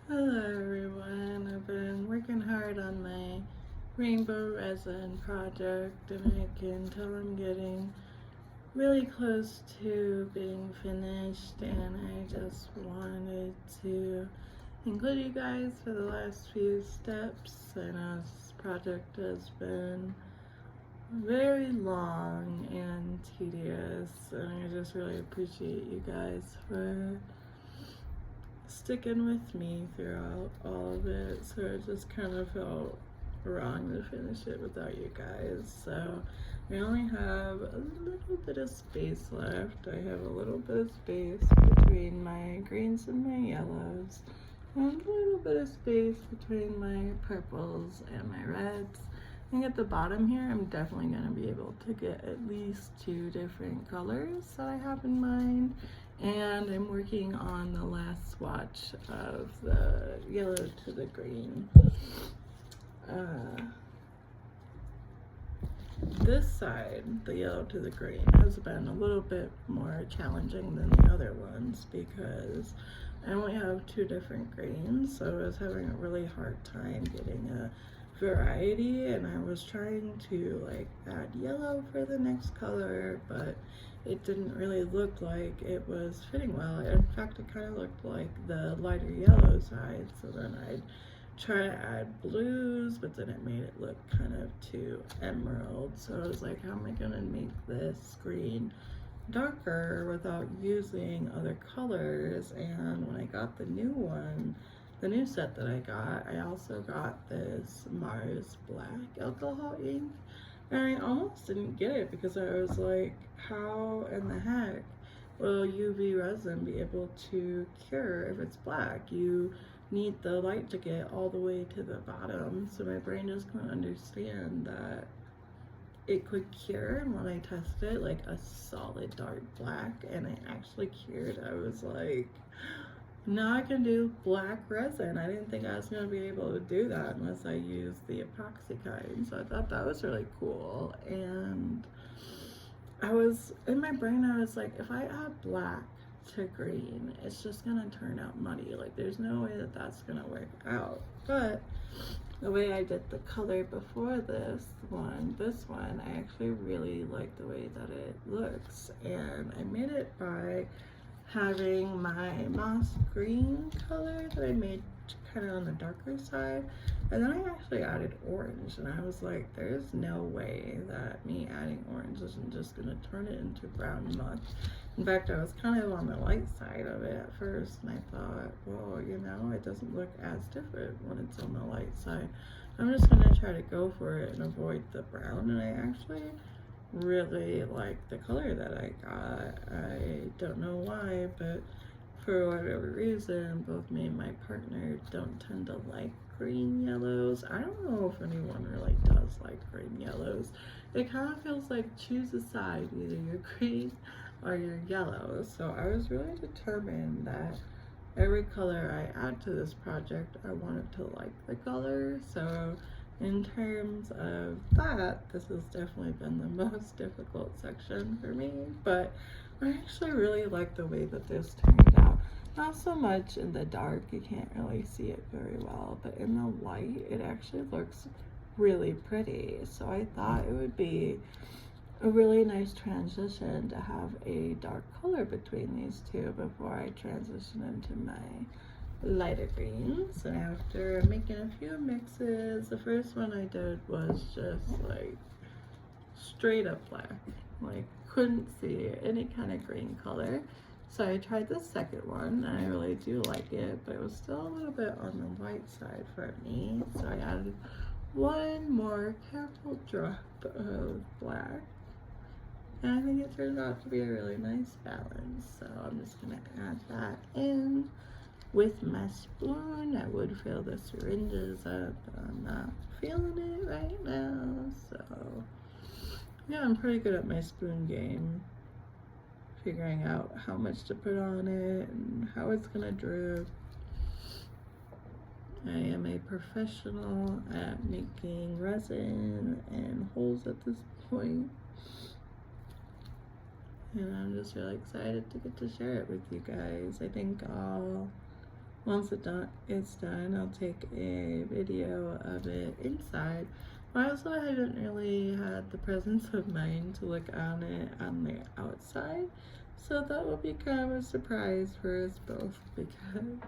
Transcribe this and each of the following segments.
Hello everyone, I've been working hard on my rainbow resin project and I can tell I'm getting really close to being finished, and I just wanted to include you guys for the last few steps. I know this project has been very long and tedious, and I just really appreciate you guys for sticking with me throughout all of it. So it just kind of felt wrong to finish it without you guys. So I only have a little bit of space left. I have a little bit of space between my greens and my yellows, and a little bit of space between my purples and my reds. I think at the bottom here, I'm definitely going to be able to get at least 2 different colors that I have in mind. And I'm working on the last swatch of the yellow to the green. This side, the yellow to the green, has been a little bit more challenging than the other ones because I only have 2 different greens, so I was having a really hard time getting a variety, and I was trying to like add yellow for the next color, but it didn't really look like it was fitting well. In fact, it kind of looked like the lighter yellow side, so then I'd try to add blues, but then it made it look kind of too emerald. So I was like, how am I gonna make this green darker without using other colors? And when I got the new one, the new set that I got, I also got this Mars Black alcohol ink, and I almost didn't get it because I was like, how in the heck will UV resin be able to cure if it's black? You need the light to get all the way to the bottom. So my brain just couldn't understand that it could cure, and when I tested it, like a solid dark black, and it actually cured, I was like, now I can do black resin. I didn't think I was going to be able to do that unless I used the epoxy kind, so I thought that was really cool. And I was, in my brain, I was like, if I add black to green, it's just gonna turn out muddy. Like, there's no way that that's gonna work out. But the way I did the color before this one, I actually really like the way that it looks. And I made it by having my moss green color that I made kind of on the darker side, and then I actually added orange, and I was like, there's no way that me adding orange isn't just gonna turn it into brown muck. In fact, I was kind of on the light side of it at first, and I thought, well, you know, it doesn't look as different when it's on the light side. I'm just gonna try to go for it and avoid the brown, and I actually really like the color that I got. I don't know why, but for whatever reason, both me and my partner don't tend to like green yellows. I don't know if anyone really does like green yellows. It kind of feels like choose a side, either you're green or you're yellow. So I was really determined that every color I add to this project, I wanted to like the color. So in terms of that, this has definitely been the most difficult section for me, but I actually really like the way that this turned out. Not so much in the dark, you can't really see it very well, but in the light, it actually looks really pretty. So I thought it would be a really nice transition to have a dark color between these two before I transition into my lighter greens. And after making a few mixes, the first one I did was just like straight up black, like couldn't see any kind of green color. So I tried the second one, and I really do like it, but it was still a little bit on the white side for me. So I added one more careful drop of black, and I think it turned out to be a really nice balance. So I'm just gonna add that in with my spoon. I would fill the syringes up, but I'm not feeling it right now. So yeah, I'm pretty good at my spoon game, figuring out how much to put on it and how it's gonna drip. I am a professional at making resin and holes at this point, and I'm just really excited to get to share it with you guys. I think I'll Once it's done, I'll take a video of it inside. I also hadn't really had the presence of mind to look on it on the outside, so that will be kind of a surprise for us both because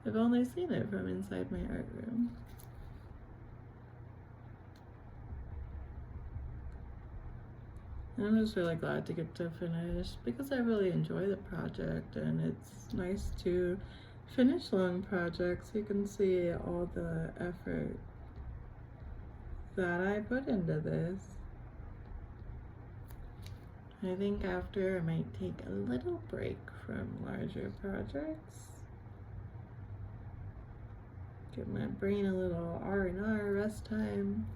I've only seen it from inside my art room. And I'm just really glad to get to finish because I really enjoy the project, and it's nice to finish long projects. You can see all the effort that I put into this. I think after I might take a little break from larger projects. Give my brain a little R&R rest time.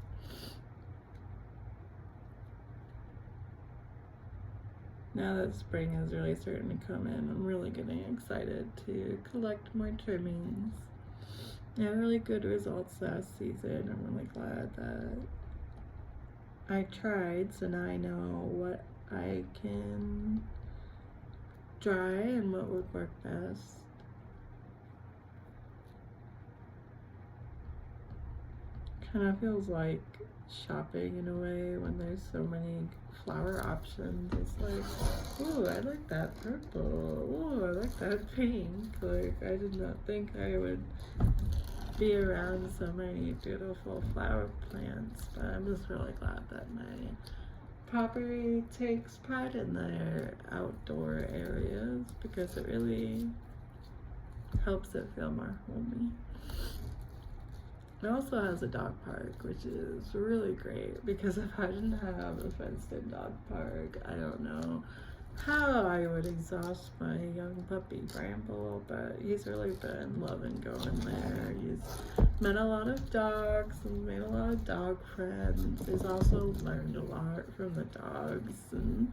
Now that spring is really starting to come in, I'm really getting excited to collect more trimmings. I had really good results last season. I'm really glad that I tried, so now I know what I can dry and what would work best. Kind of feels like shopping in a way when there's so many flower options. It's like, ooh, I like that purple. Ooh, I like that pink. Like, I did not think I would be around so many beautiful flower plants, but I'm just really glad that my property takes pride in their outdoor areas because it really helps it feel more homey. It also has a dog park, which is really great because if I didn't have a fenced-in dog park, I don't know how I would exhaust my young puppy Bramble, but he's really been loving going there. He's met a lot of dogs and made a lot of dog friends. He's also learned a lot from the dogs, and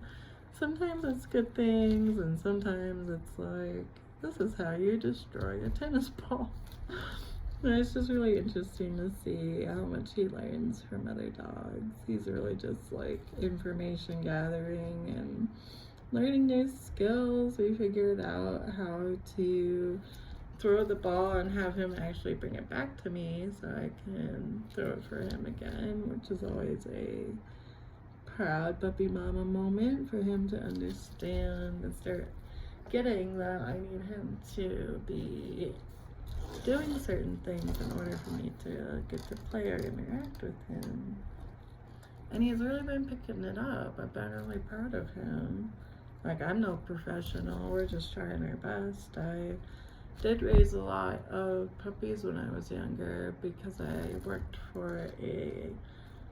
sometimes it's good things and sometimes it's like, this is how you destroy a tennis ball. And it's just really interesting to see how much he learns from other dogs. He's really just like information gathering and learning new skills. We figured out how to throw the ball and have him actually bring it back to me so I can throw it for him again, which is always a proud puppy mama moment for him to understand and start getting that I need him to be doing certain things in order for me to get to play or interact with him. And he's really been picking it up. I've been really proud of him. Like, I'm no professional, we're just trying our best. I did raise a lot of puppies when I was younger because I worked for a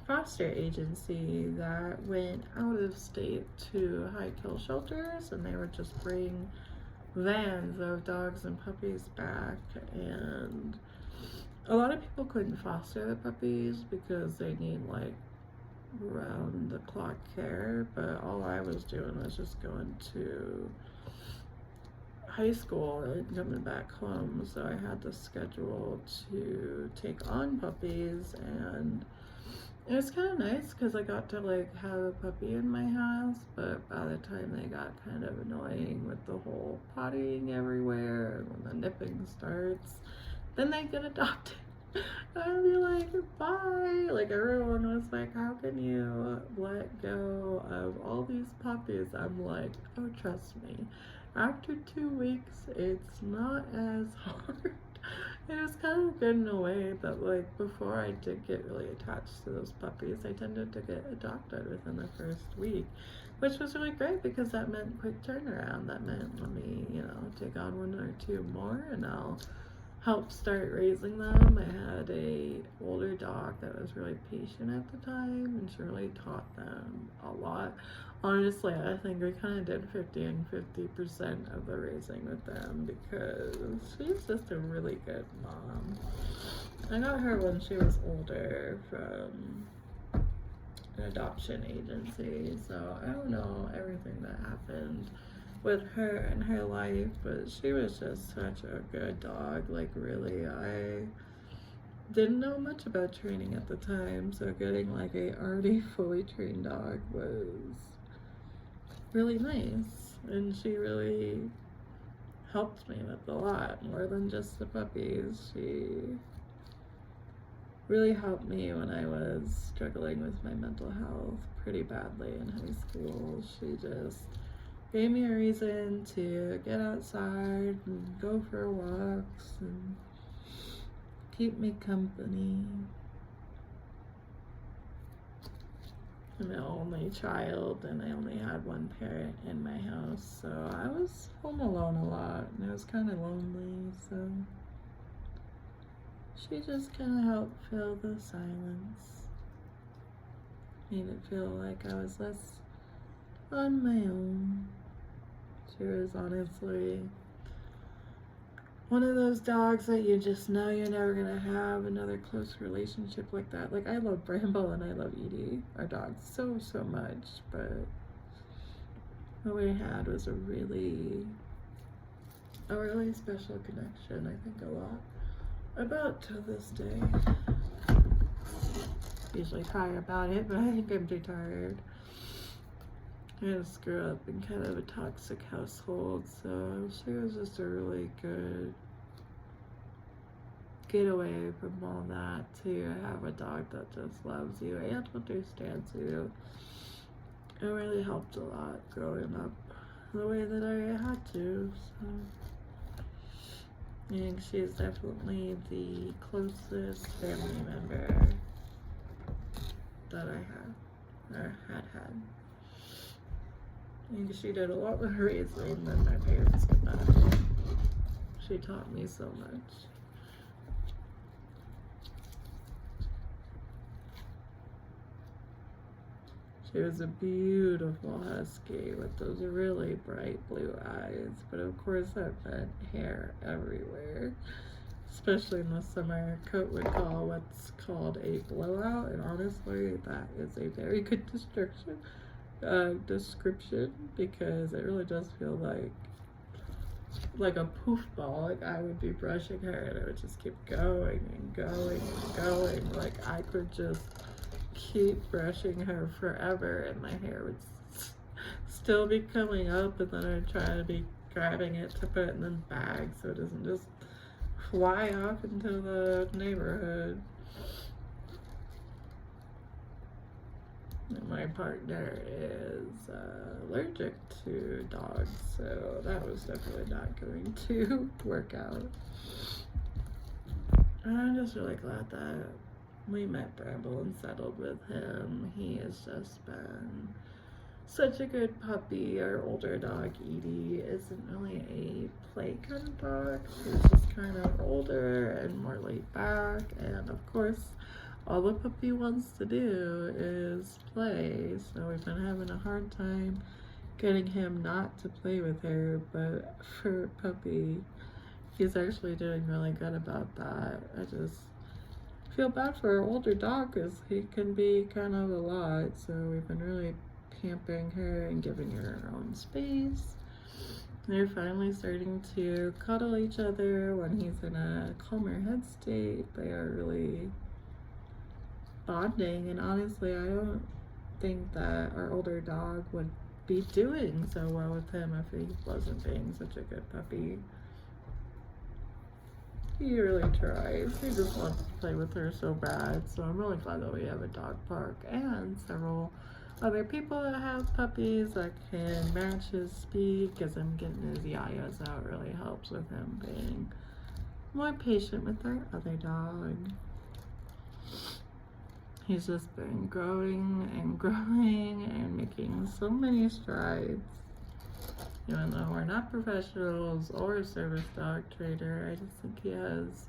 foster agency that went out of state to high kill shelters, and they would just bring vans of dogs and puppies back, and a lot of people couldn't foster the puppies because they need like round the clock care, but all I was doing was just going to high school and coming back home, so I had the schedule to take on puppies, and it was kind of nice because I got to like have a puppy in my house, but by the time they got kind of annoying with the whole pottying everywhere and when the nipping starts, then they get adopted. I'd be like, bye. Like, everyone was like, how can you let go of all these puppies? I'm like, oh, trust me. After 2 weeks, it's not as hard. It was kind of good in a way that, like, before I did get really attached to those puppies, I tended to get adopted within the first week, which was really great because that meant quick turnaround. That meant let me, take on 1 or 2 more and I'll help start raising them. I had a older dog that was really patient at the time, and she really taught them a lot. Honestly, I think we kind of did 50 and 50% of the raising with them because she's just a really good mom. I got her when she was older from an adoption agency, so I don't know everything that happened with her and her life, but she was just such a good dog. Like, really, I didn't know much about training at the time, so getting like a already fully trained dog was really nice, and she really helped me with a lot more than just the puppies. She really helped me when I was struggling with my mental health pretty badly in high school. She just gave me a reason to get outside and go for walks and keep me company. I'm the only child and I only had one parent in my house, so I was home alone a lot and it was kind of lonely, so she just kind of helped fill the silence, made it feel like I was less on my own. She was honestly one of those dogs that you just know you're never gonna have another close relationship like that. Like, I love Bramble and I love Edie, our dogs, so much, but what we had was a really special connection. I think a lot about to this day. Usually cry about it, but I think I'm too tired. I just grew up in kind of a toxic household, so she was just a really good getaway from all that, to have a dog that just loves you and understands you. It really helped a lot growing up the way that I had to, so I think she's definitely the closest family member that I had, or had. I think she did a lot with raising than my parents could not. She taught me so much. She was a beautiful husky with those really bright blue eyes, but of course that meant hair everywhere. Especially in the summer, coat would call what's called a blowout, and honestly, that is a very good description, because it really does feel like a poof ball. Like, I would be brushing her and it would just keep going and going and going. Like, I could just keep brushing her forever and my hair would still be coming up, and then I'd try to be grabbing it to put it in the bag so it doesn't just fly off into the neighborhood. My partner is allergic to dogs, so that was definitely not going to work out. And I'm just really glad that we met Bramble and settled with him. He has just been such a good puppy. Our older dog, Edie, isn't really a play kind of dog. She's just kind of older and more laid back, and of course, all the puppy wants to do is play, so we've been having a hard time getting him not to play with her, but for Puppy, he's actually doing really good about that. I just feel bad for our older dog because he can be kind of a lot, so we've been really pampering her and giving her her own space. They're finally starting to cuddle each other when he's in a calmer head state. They are really bonding, and honestly, I don't think that our older dog would be doing so well with him if he wasn't being such a good puppy. He really tries. He just wants to play with her so bad, so I'm really glad that we have a dog park and several other people that have puppies that can match his speed, because him getting his yayas out really helps with him being more patient with our other dog. He's just been growing and growing and making so many strides. Even though we're not professionals or a service dog trainer, I just think he has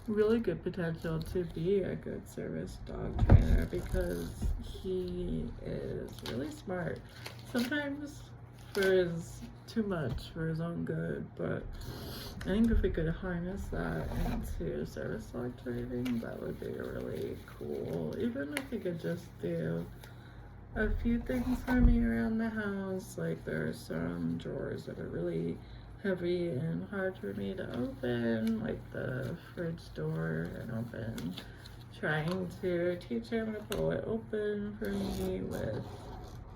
really good potential to be a good service dog trainer because he is really smart. Sometimes too much for his own good, but I think if we could harness that into service dog training, that would be really cool. Even if he could just do a few things for me around the house, like there are some drawers that are really heavy and hard for me to open, like the fridge door and open. Trying to teach him to pull it open for me with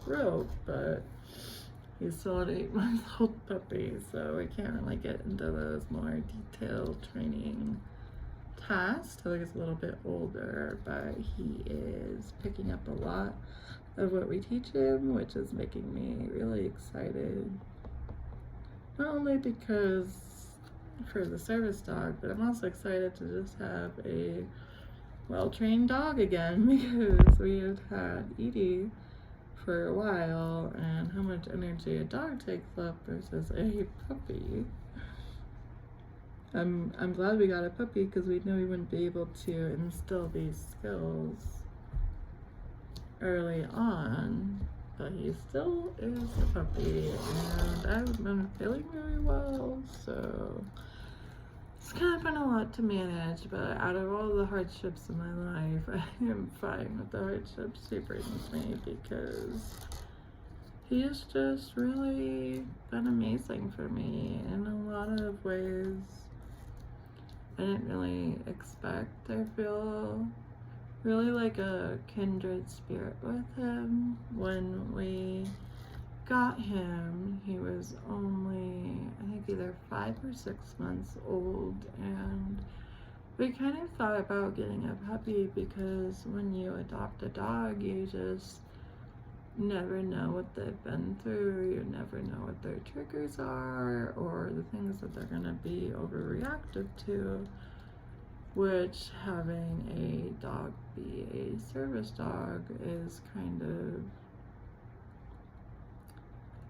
rope, but He's still an 8-month-old puppy, so we can't really get into those more detailed training tasks till he's a little bit older, but he is picking up a lot of what we teach him, which is making me really excited. Not only because for the service dog, but I'm also excited to just have a well-trained dog again, because we have had Edie for a while, and how much energy a dog takes up versus a puppy. I'm glad we got a puppy because we knew we wouldn't be able to instill these skills early on, but he still is a puppy, and I haven't been feeling very well, so it's kind of been a lot to manage. But out of all the hardships in my life, I am fine with the hardships he brings me, because he has just really been amazing for me in a lot of ways. I didn't really expect. I feel really like a kindred spirit with him. When we got him, he was only, I think, either 5 or 6 months old, and we kind of thought about getting a puppy because when you adopt a dog, you just never know what they've been through. You never know what their triggers are or the things that they're gonna be overreactive to, which having a dog be a service dog is kind of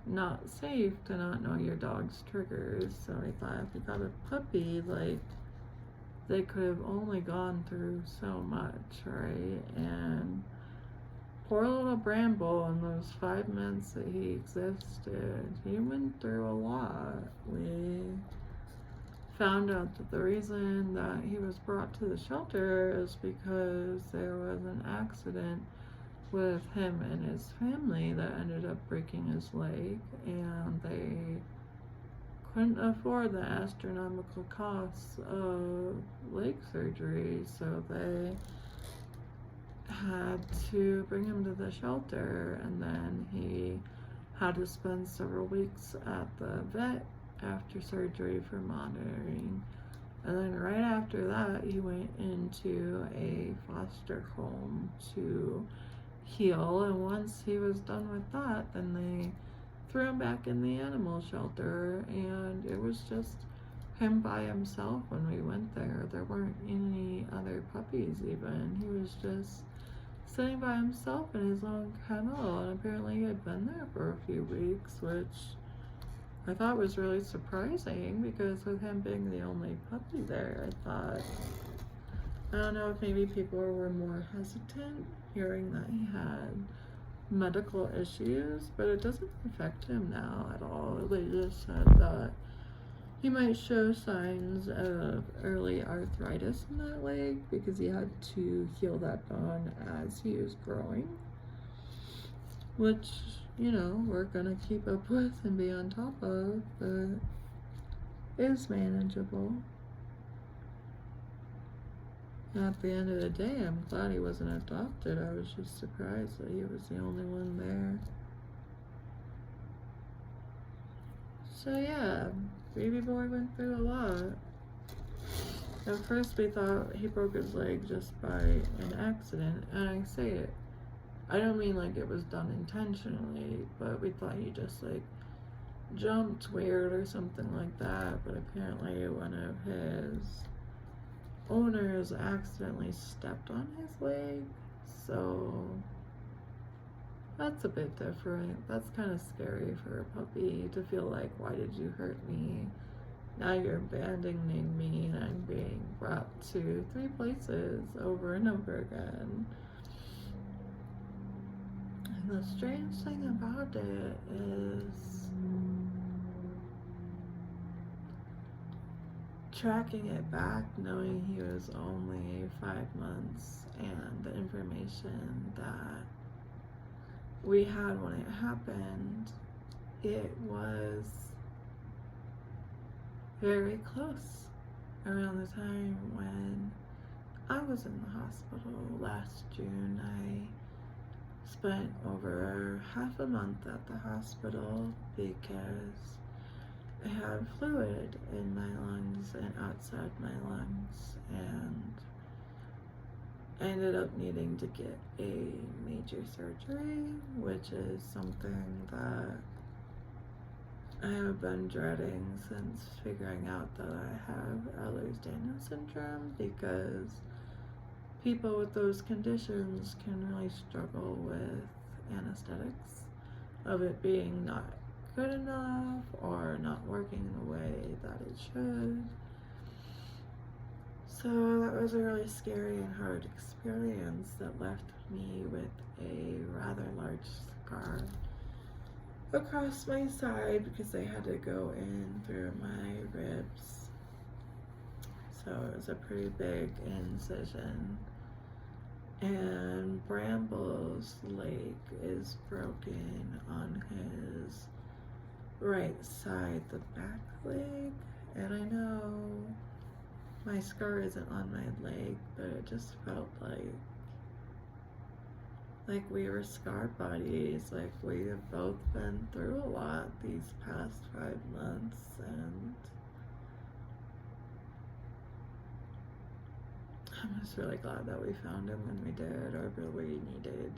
not safe to not know your dog's triggers. So I thought if we got a puppy, like, they could have only gone through so much, right? And poor little Bramble, in those 5 months that he existed, he went through a lot. We found out that the reason that he was brought to the shelter is because there was an accident with him and his family that ended up breaking his leg, and they couldn't afford the astronomical costs of leg surgery, so they had to bring him to the shelter, and then he had to spend several weeks at the vet after surgery for monitoring, and then right after that he went into a foster home to heal, and once he was done with that, then they threw him back in the animal shelter, and it was just him by himself when we went there. There weren't any other puppies even. He was just sitting by himself in his own kennel, and apparently he had been there for a few weeks, which I thought was really surprising, because with him being the only puppy there, I thought, I don't know if maybe people were more hesitant hearing that he had medical issues, but it doesn't affect him now at all. They just said that he might show signs of early arthritis in that leg because he had to heal that bone as he was growing, which, you know, we're gonna keep up with and be on top of, but is manageable. At the end of the day, I'm glad he wasn't adopted. I was just surprised that he was the only one there. So yeah, baby boy went through a lot. At first we thought he broke his leg just by an accident, and I say it, I don't mean like it was done intentionally, but we thought he just like jumped weird or something like that, but apparently one of his owners accidentally stepped on his leg, so that's a bit different. That's kind of scary for a puppy to feel like, why did you hurt me? Now you're abandoning me, and I'm being brought to 3 places over and over again. And the strange thing about it is tracking it back, knowing he was only 5 months, and the information that we had when it happened, it was very close around the time when I was in the hospital last June. I spent over half a month at the hospital because I had fluid in my lungs and outside my lungs, and I ended up needing to get a major surgery, which is something that I have been dreading since figuring out that I have Ehlers-Danlos syndrome, because people with those conditions can really struggle with anesthetics, of it being not good enough or not working the way that it should. So that was a really scary and hard experience that left me with a rather large scar across my side because they had to go in through my ribs. So it was a pretty big incision. And Bramble's leg is broken on his right side, the back leg. And I know my scar isn't on my leg, but it just felt like we were scar buddies. Like, we have both been through a lot these past 5 months, and I'm just really glad that we found him when we did. I really needed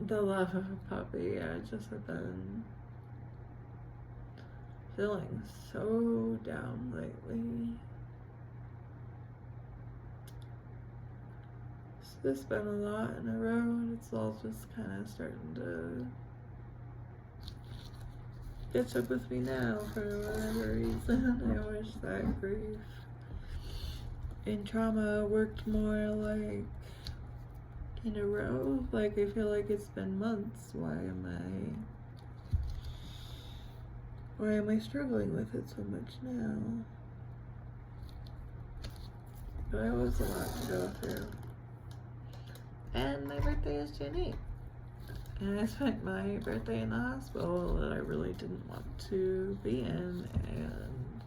the love of a puppy. I just have been feeling so down lately. It's been a lot in a row, and it's all just kind of starting to catch up with me now for whatever reason. I wish that grief and trauma worked more like in a row. Like, I feel like it's been months. Why am I struggling with it so much now? But it was a lot to go through. And my birthday is June 8th. And I spent my birthday in the hospital that I really didn't want to be in, and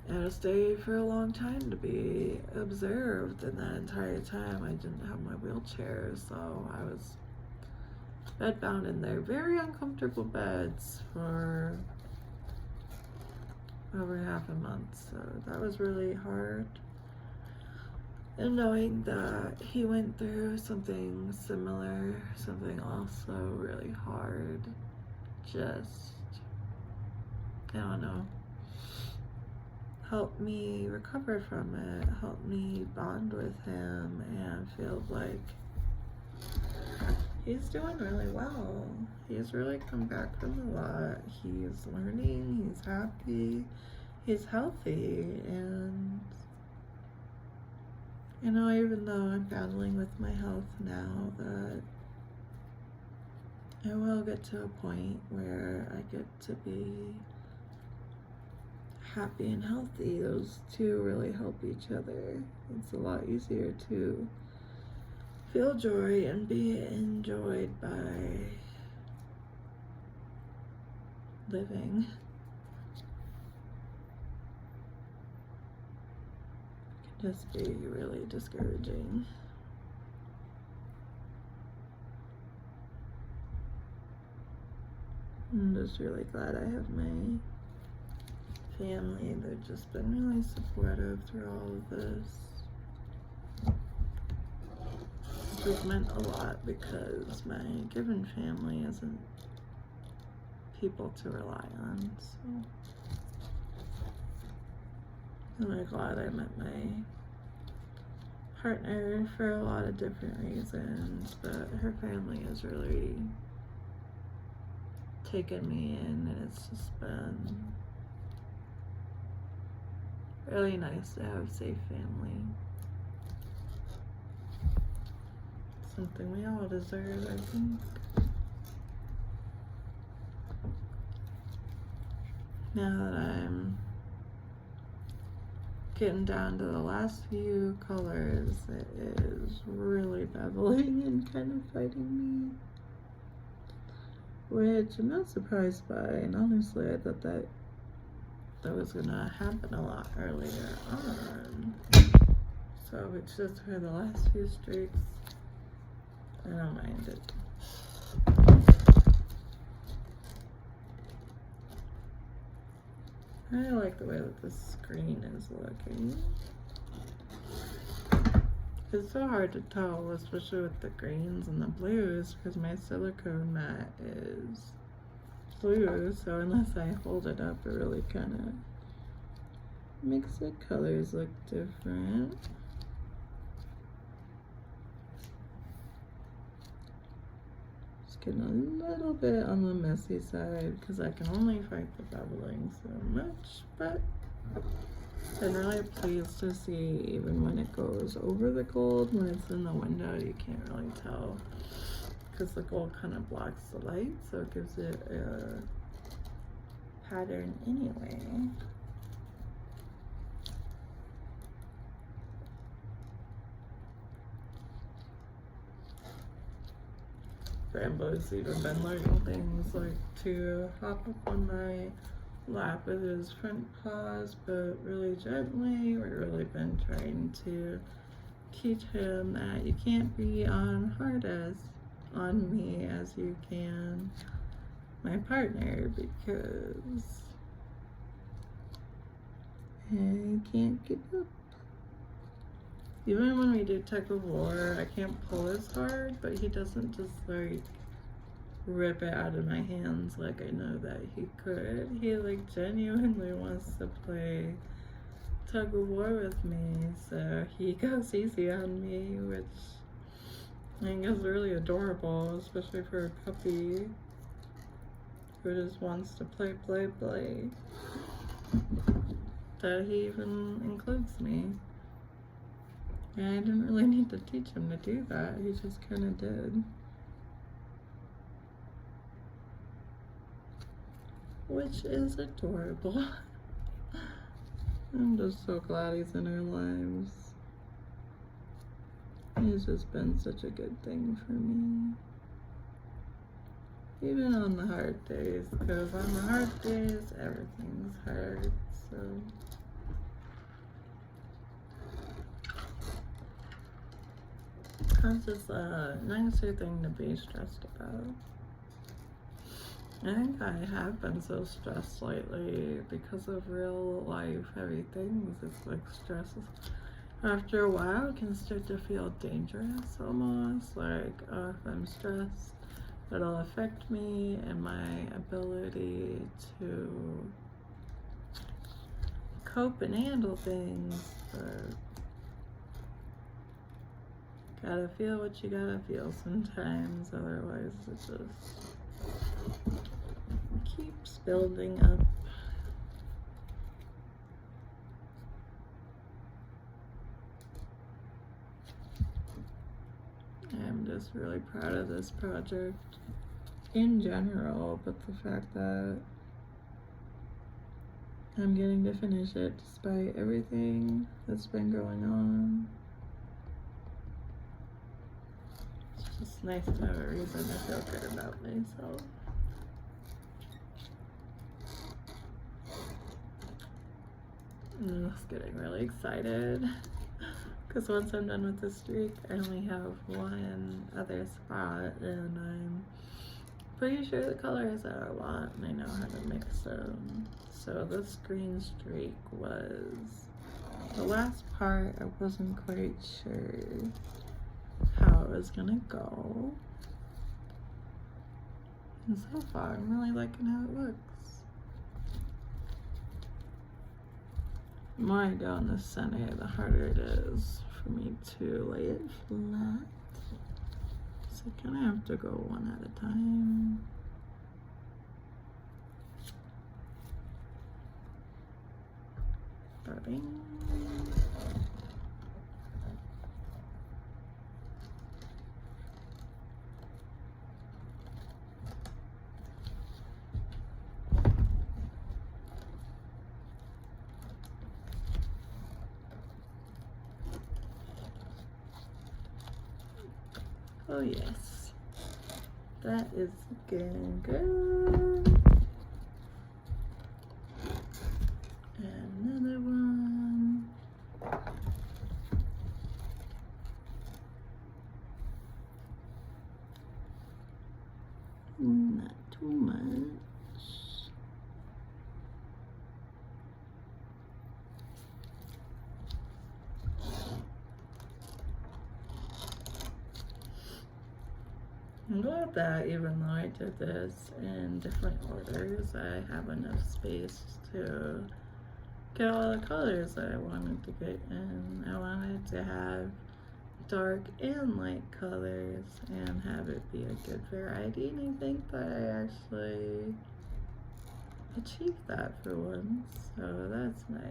I had to stay for a long time to be observed, and that entire time I didn't have my wheelchair, so I was bedbound in their very uncomfortable beds for over half a month, so that was really hard. And knowing that he went through something similar, something also really hard, just, I don't know, helped me recover from it, helped me bond with him and feel like he's doing really well. He's really come back from a lot. He's learning, he's happy, he's healthy, and you know, even though I'm battling with my health now, that I will get to a point where I get to be happy and healthy. Those two really help each other. It's a lot easier to feel joy and be enjoyed by living. Just be really discouraging. I'm just really glad I have my family. They've just been really supportive through all of this. It's meant a lot because my given family isn't people to rely on, so I'm really glad I met my partner for a lot of different reasons, but her family has really taken me in, and it's just been really nice to have a safe family. Something we all deserve, I think. Now that I'm getting down to the last few colors, it is really beveling and kind of fighting me, which I'm not surprised by, and honestly I thought that was gonna happen a lot earlier on. So it's just for the last few streaks I don't mind it. I like the way that the screen is looking. It's so hard to tell, especially with the greens and the blues, because my silicone mat is blue, so unless I hold it up, it really kind of makes the colors look different. Just getting a little bit on the messy side, because I can only fight the bubbling so much, but I'm really pleased to see even when it goes over the gold, when it's in the window, you can't really tell because the gold kind of blocks the light, so it gives it a pattern anyway. Rambo's even been learning things like to hop up on my lap with his front paws, but really gently. We've really been trying to teach him that you can't be on on me as you can my partner, because I can't get up. Even when we do tug of war, I can't pull as hard, but he doesn't just like rip it out of my hands like I know that he could. He like genuinely wants to play tug of war with me, so he goes easy on me, which I think is really adorable, especially for a puppy who just wants to play. That he even includes me. And I didn't really need to teach him to do that, he just kind of did. Which is adorable. I'm just so glad he's in our lives. He's just been such a good thing for me. Even on the hard days, because on the hard days, everything's hard, so. That's just a nicer thing to be stressed about. I think I have been so stressed lately because of real life heavy things. It's like stress. After a while, it can start to feel dangerous almost. Like, oh, if I'm stressed, it'll affect me and my ability to cope and handle things. But gotta feel what you gotta feel sometimes, otherwise it just keeps building up. I'm just really proud of this project in general, but the fact that I'm getting to finish it despite everything that's been going on. It's just nice to have a reason to feel good about myself. I'm just getting really excited because once I'm done with this streak, I only have one other spot, and I'm pretty sure the colors that I want and I know how to mix them. So this green streak was the last part. I wasn't quite sure how it was gonna go, and so far I'm really liking how it looks. The more I go in the center, the harder it is for me to lay it flat. So I kind of have to go one at a time. Ba-ding. Oh yes, that is looking good. Another one. I'm glad that even though I did this in different orders, I have enough space to get all the colors that I wanted to get in. I wanted to have dark and light colors and have it be a good variety, and I think that I actually achieved that for once, so that's nice.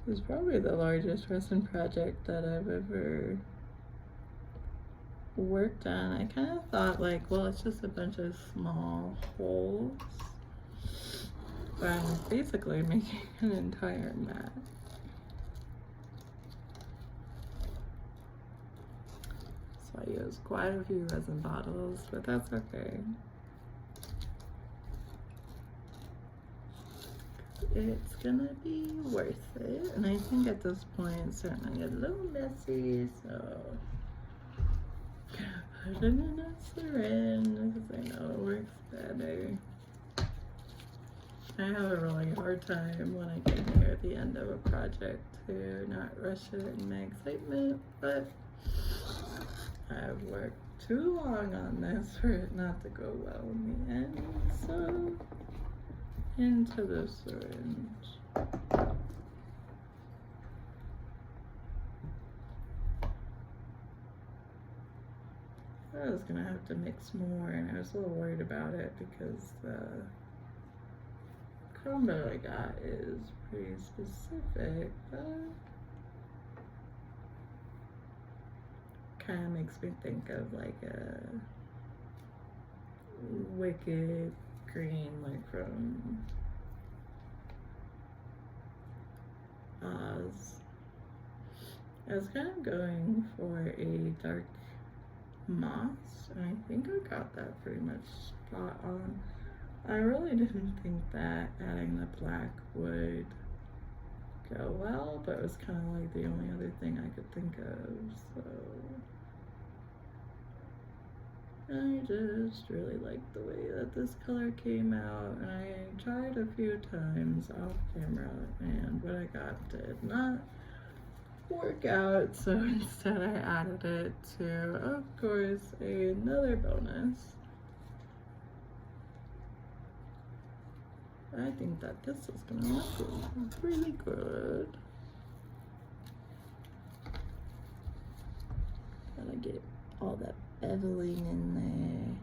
This is probably the largest resin project that I've ever worked on. I kind of thought like, well, it's just a bunch of small holes, but I'm basically making an entire mat. So I used quite a few resin bottles, but that's okay. It's gonna be worth it, and I think at this point it's starting to get a little messy, so I'm gonna put it in a syringe because I know it works better. I have a really hard time when I get near the end of a project to not rush it in my excitement, but I've worked too long on this for it not to go well in the end, so into the syringe. I was gonna have to mix more, and I was a little worried about it because the combo I got is pretty specific, but kind of makes me think of like a wicked green, like from Oz. I was kind of going for a dark moss, and I think I got that pretty much spot on. I really didn't think that adding the black would go well, but it was kind of like the only other thing I could think of, so I just really liked the way that this color came out, and I tried a few times off camera, and what I got did not work out, so instead I added it to, of course, another bonus. I think that this is gonna look really good. Gotta get all that beveling in there.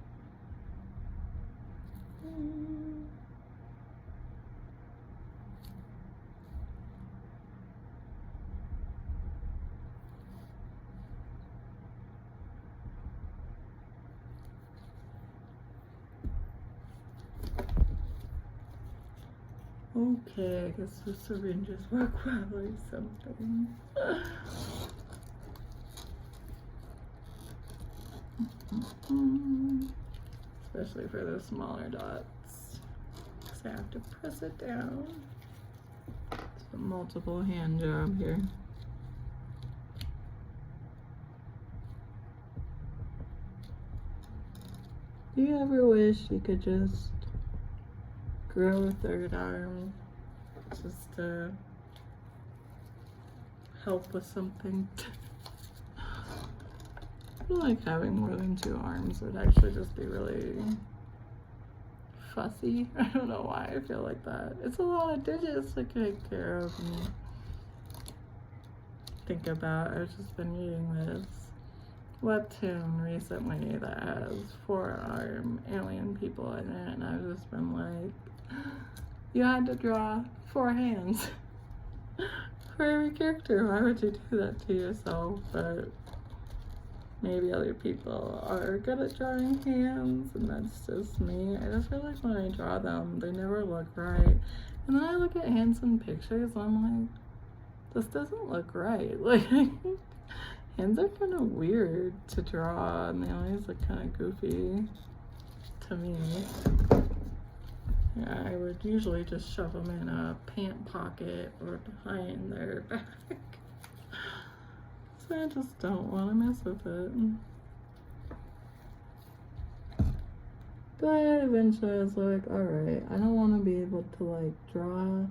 Okay, I guess the syringes work well or something. Especially for the smaller dots, because I have to press it down. It's a multiple hand job here. Do you ever wish you could just grow a third arm just to help with something? I feel like having more than 2 arms would actually just be really fussy. I don't know why I feel like that. It's a lot of digits to take care of and think about. I've just been reading this webtoon recently that has 4-arm alien people in it, and I've just been like, you had to draw 4 hands for every character. Why would you do that to yourself? But maybe other people are good at drawing hands, and that's just me. I just feel like when I draw them, they never look right. And then I look at hands in pictures, and I'm like, this doesn't look right. Like, hands are kind of weird to draw, and they always look kind of goofy to me. Yeah, I would usually just shove them in a pant pocket or behind their back. So I just don't want to mess with it. But eventually I was like, alright, I don't want to be able to like draw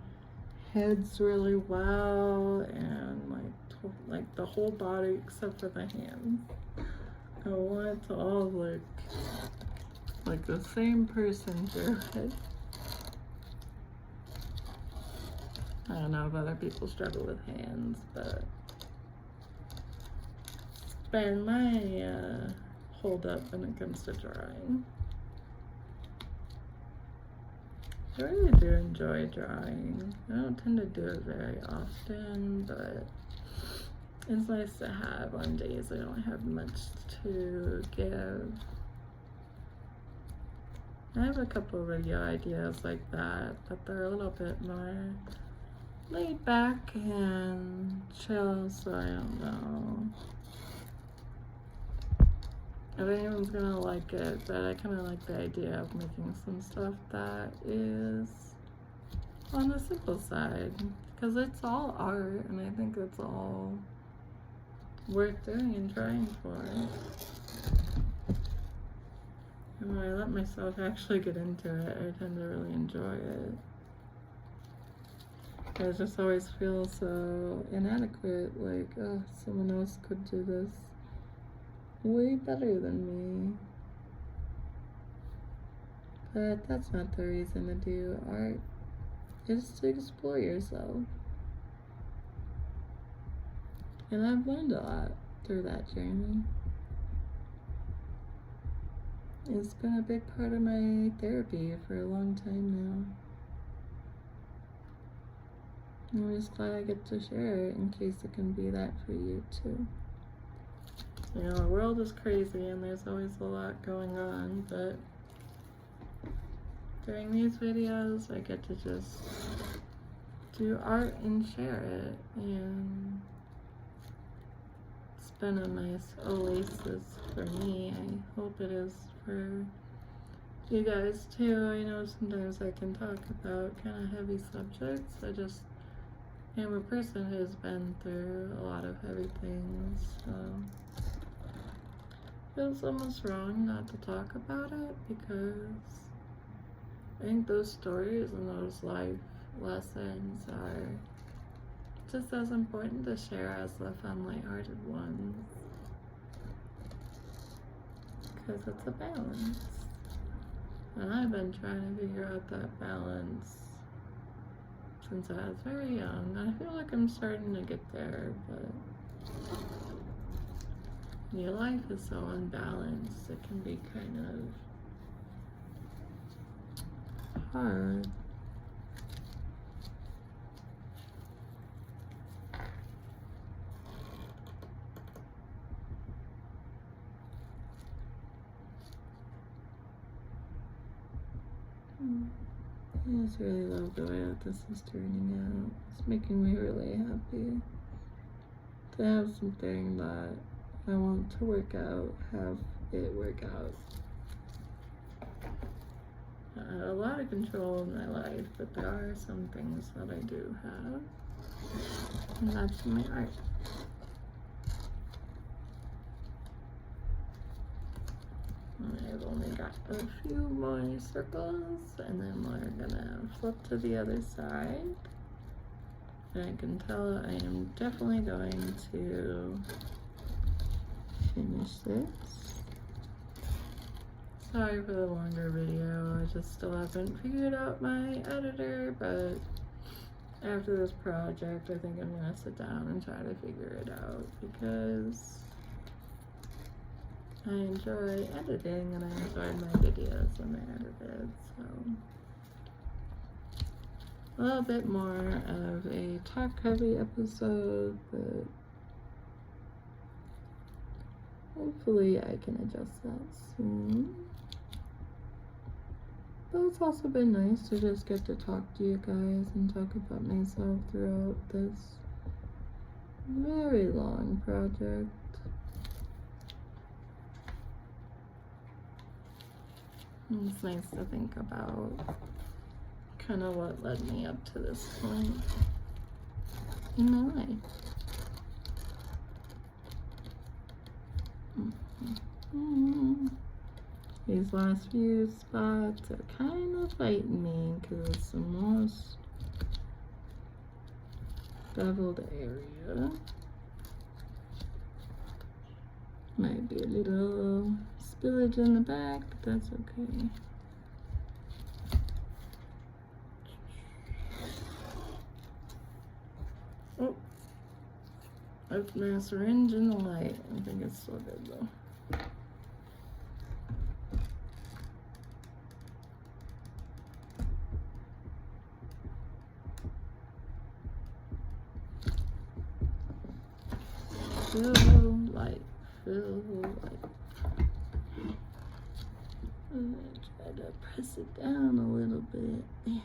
heads really well and like the whole body except for the hands. I want it to all look like the same person drew it. I don't know if other people struggle with hands, but it's been my hold up when it comes to drawing. I really do enjoy drawing. I don't tend to do it very often, but it's nice to have on days I don't have much to give. I have a couple video ideas like that, but they're a little bit more laid back and chill, so I don't know if anyone's gonna like it, but I kind of like the idea of making some stuff that is on the simple side, because it's all art, and I think it's all worth doing and trying for. And when I let myself actually get into it, I tend to really enjoy it. I just always feel so inadequate, like, oh, someone else could do this way better than me. But that's not the reason to do art. It's to explore yourself. And I've learned a lot through that journey. It's been a big part of my therapy for a long time now. I'm just glad I get to share it in case it can be that for you too. You know, the world is crazy and there's always a lot going on, but during these videos I get to just do art and share it, and it's been a nice oasis for me. I hope it is for you guys too. I know sometimes I can talk about kind of heavy subjects. I just am a person who's been through a lot of heavy things, so it feels almost wrong not to talk about it, because I think those stories and those life lessons are just as important to share as the fun, lighthearted ones, because it's a balance. And I've been trying to figure out that balance since I was very young. I feel like I'm starting to get there, but your life is so unbalanced, it can be kind of hard. I just really love the way that this is turning out. It's making me really happy to have something that I want to work out, have it work out. I have a lot of control in my life, but there are some things that I do have, and that's my art. I've only got a few more circles, and then we're gonna flip to the other side. And I can tell I am definitely going to finish this. Sorry for the longer video, I just still haven't figured out my editor, but after this project I think I'm gonna sit down and try to figure it out, because I enjoy editing and I enjoy my videos when they're edited, so a little bit more of a talk heavy episode, but hopefully I can adjust that soon. But it's also been nice to just get to talk to you guys and talk about myself throughout this very long project. It's nice to think about kind of what led me up to this point in my life. These last few spots are kind of fighting me because it's the most beveled area. Might be a little spillage in the back, but that's okay. Oh, left my syringe in the light. I think it's still good though. Fill light, fill light. I'm gonna try to press it down a little bit and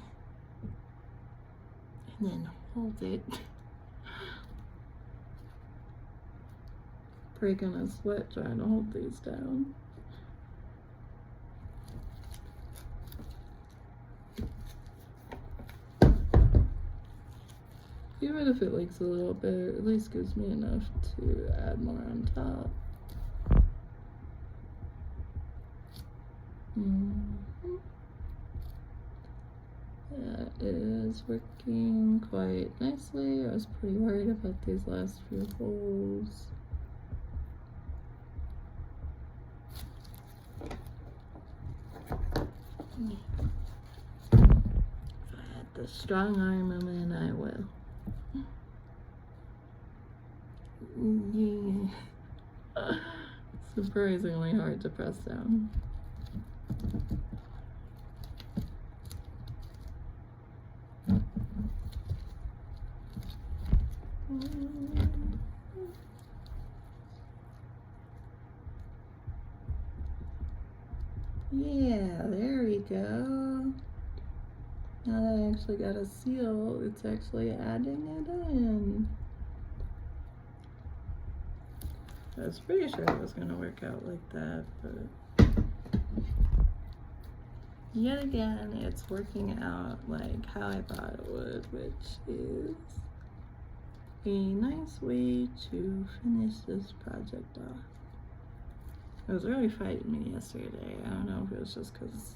then hold it. Breaking a sweat trying to hold these down. Even if it leaks a little bit, it at least gives me enough to add more on top. That is working quite nicely. I was pretty worried about these last few holes. If I had the strong arm I'm in, I will. Yeah. Surprisingly hard to press down. Yeah, there we go. Now that I actually got a seal, it's actually adding it in. I was pretty sure it was gonna work out like that, but yet again, it's working out like how I thought it would, which is a nice way to finish this project off. It was really fighting me yesterday. I don't know if it was just because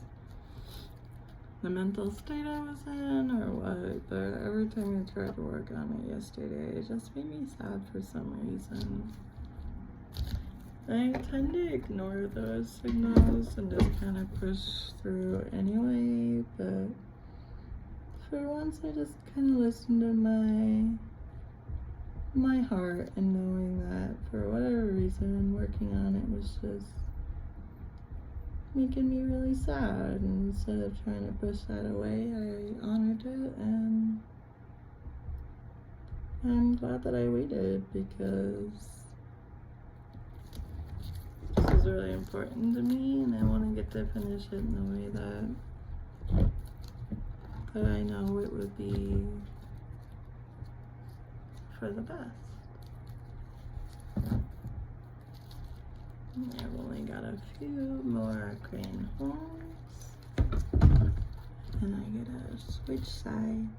the mental state I was in or what, but every time I tried to work on it yesterday, it just made me sad for some reason. I tend to ignore those signals and just kind of push through anyway, but for once I just kind of listened to my heart and knowing that for whatever reason working on it was just making me really sad, and instead of trying to push that away, I honored it, and I'm glad that I waited because this is really important to me and I want to get to finish it in the way that I know it would be for the best. I've only got a few more crane holes and I gotta switch sides.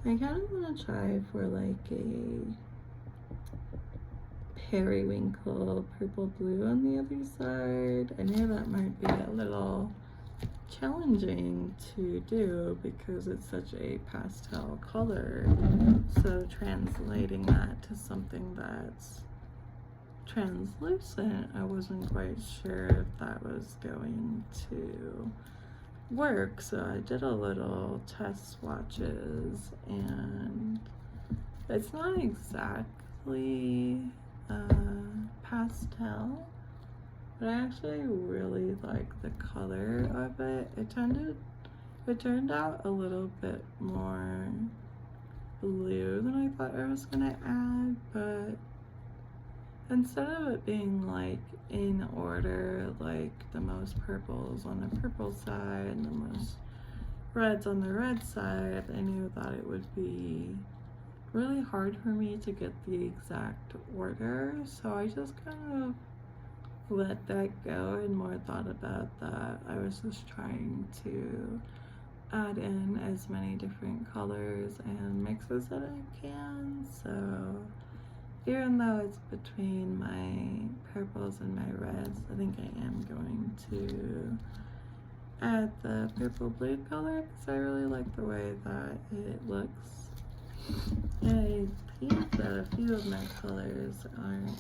I kind of want to try for like a periwinkle purple blue on the other side. I know that might be a little challenging to do because it's such a pastel color, so translating that to something that's translucent, I wasn't quite sure if that was going to work, so I did a little test swatches and it's not exactly pastel, but I actually really like the color of it. It turned out a little bit more blue than I thought I was gonna add, but instead of it being like in order, like the most purples on the purple side and the most reds on the red side, I knew that it would be really hard for me to get the exact order, so I just kind of let that go and more thought about that. I was just trying to add in as many different colors and mixes that I can. So even though it's between my purples and my reds, I think I am going to add the purple blue color because I really like the way that it looks. I think that a few of my colors aren't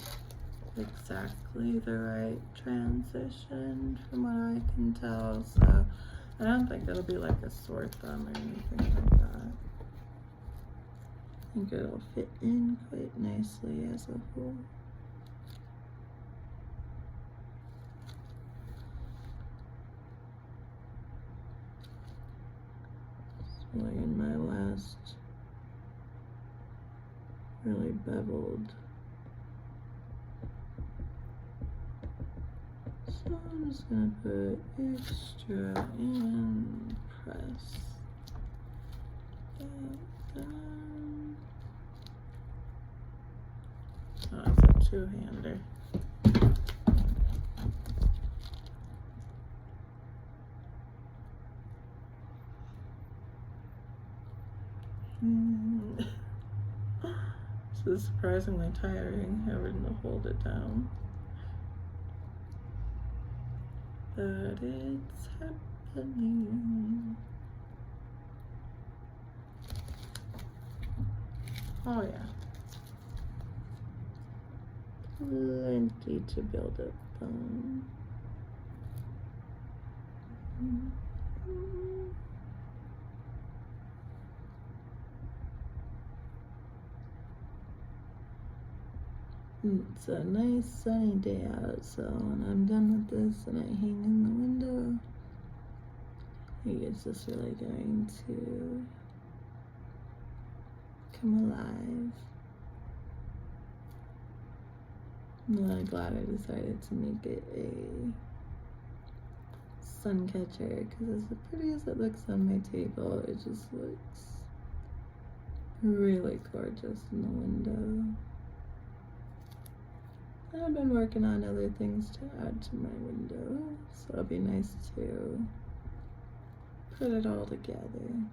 exactly the right transition from what I can tell, so I don't think it'll be like a sore thumb or anything like that. I think it'll fit in quite nicely as a whole. Really in my last really beveled. So I'm just gonna put extra and press that down. Oh, it's a two-hander. This is surprisingly tiring having to hold it down. But it's happening. Oh yeah. Plenty to build up on. It's a nice sunny day out, so when I'm done with this and I hang in the window, I think it's just really going to come alive. I'm really glad I decided to make it a sun catcher because as pretty as it looks on my table, it just looks really gorgeous in the window. I've been working on other things to add to my window, so it'll be nice to put it all together.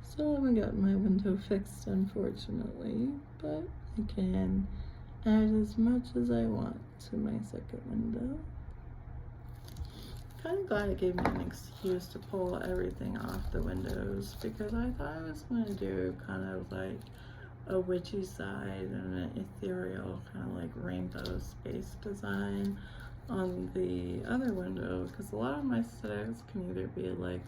Still haven't gotten my window fixed, unfortunately, but I can add as much as I want to my second window. Kind of glad it gave me an excuse to pull everything off the windows because I thought I was going to do kind of like a witchy side and an ethereal kind of like rainbow space design on the other window because a lot of my aesthetics can either be like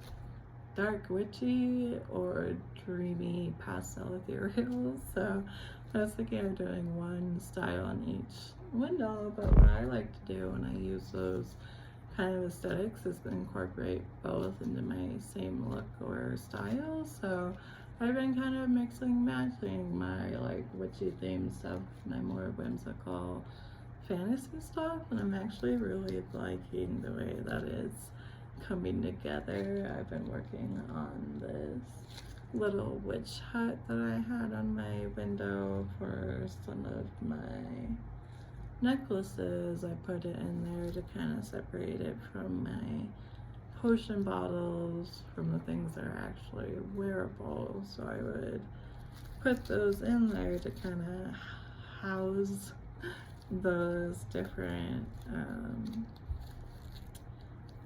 dark witchy or dreamy pastel ethereal, so I was thinking of doing one style on each window, but what I like to do when I use those kind of aesthetics is to incorporate both into my same look or style. So I've been kind of mixing, matching my like witchy theme stuff with my more whimsical fantasy stuff, and I'm actually really liking the way that it's coming together. I've been working on this little witch hut that I had on my window for some of my necklaces. I put it in there to kind of separate it from my potion bottles from the things that are actually wearable, so I would put those in there to kind of house those different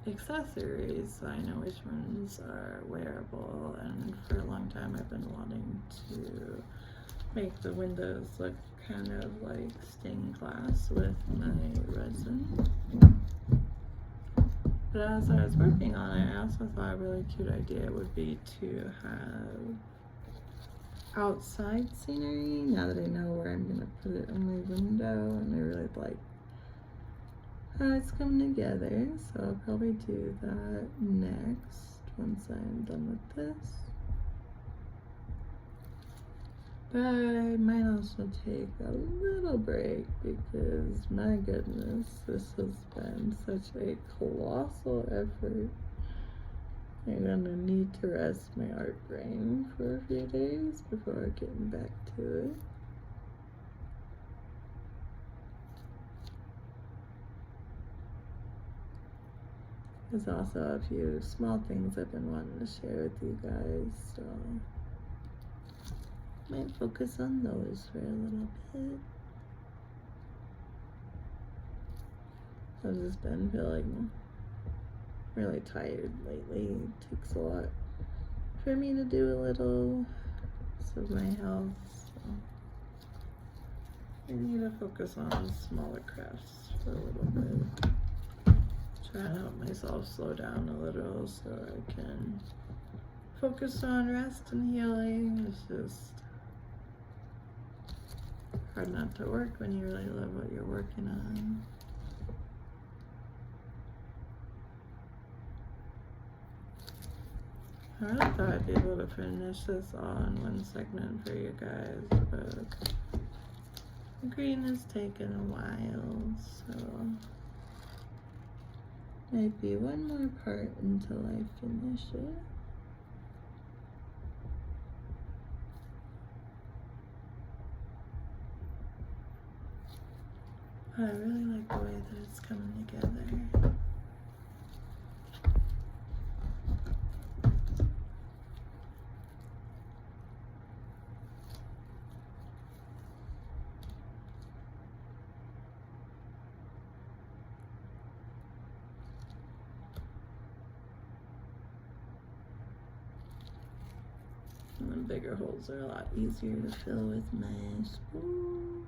accessories so I know which ones are wearable. And for a long time I've been wanting to make the windows look kind of like stained glass with my resin. But as I was working on it, I also thought a really cute idea would be to have outside scenery now that I know where I'm going to put it on my window, and I really like how it's coming together, so I'll probably do that next once I'm done with this. But I might also take a little break because my goodness, this has been such a colossal effort. I'm gonna need to rest my art brain for a few days before getting back to it. There's also a few small things I've been wanting to share with you guys, so might focus on those for a little bit. I've just been feeling really tired lately. It takes a lot for me to do a little of my health, so I need to focus on smaller crafts for a little bit. Try and help myself slow down a little so I can focus on rest and healing. It's just hard not to work when you really love what you're working on. I really thought I'd be able to finish this all in one segment for you guys, but green has taken a while, so might be one more part until I finish it. But I really like the way that it's coming together. And the bigger holes are a lot easier to fill with my spoon.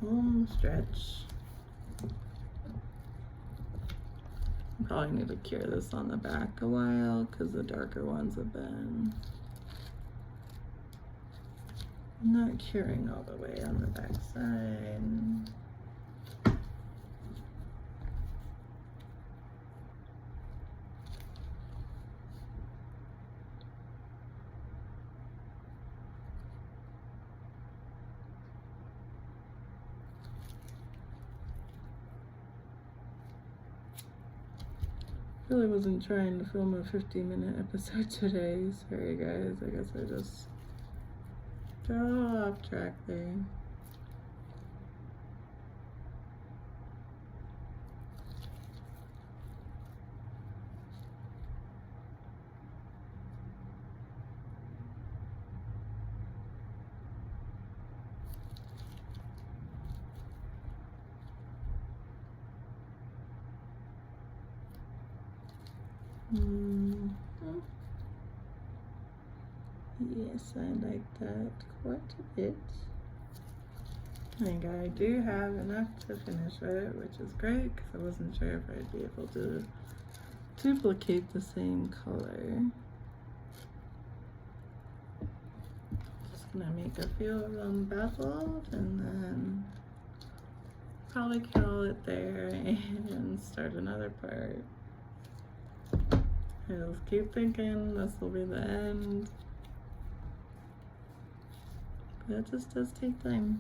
Home stretch. Probably need to cure this on the back a while because the darker ones have been not curing all the way on the back side. Really wasn't trying to film a 50-minute episode today. Sorry guys, I guess I just got a little off track there. Yes, I like that quite a bit. I think I do have enough to finish it, which is great because I wasn't sure if I'd be able to duplicate the same color. Just gonna make a few of them beveled and then probably call it there and start another part. I just keep thinking this will be the end. But it just does take time.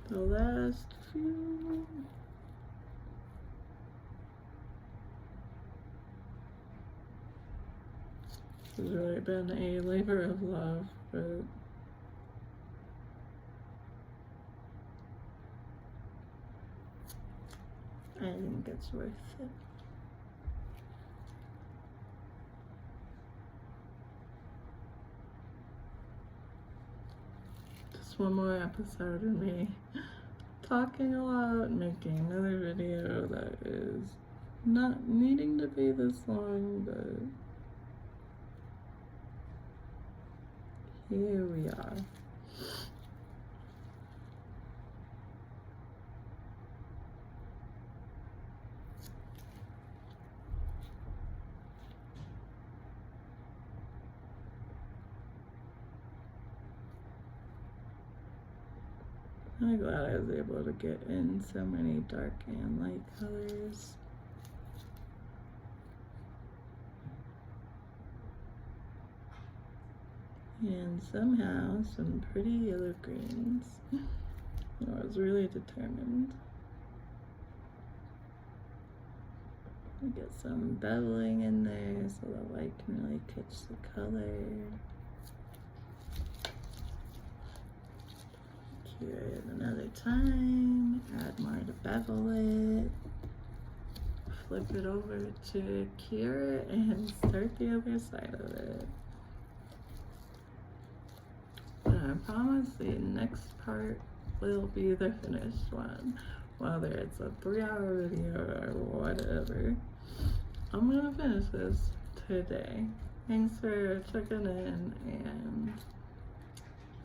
The last few. This has really been a labor of love, but I think it's worth it. one more episode of me talking a lot, making another video that is not needing to be this long, but here we are. I'm glad I was able to get in so many dark and light colors. And somehow some pretty yellow greens. I was really determined. Get some beveling in there so the light can really catch the color. Cure it another time, add more to bevel it, flip it over to cure it, and start the other side of it. And I promise the next part will be the finished one. Whether it's a 3-hour video or whatever, I'm gonna finish this today. Thanks for checking in, and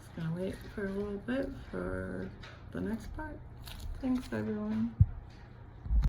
just gonna wait for a little bit for the next part. Thanks everyone.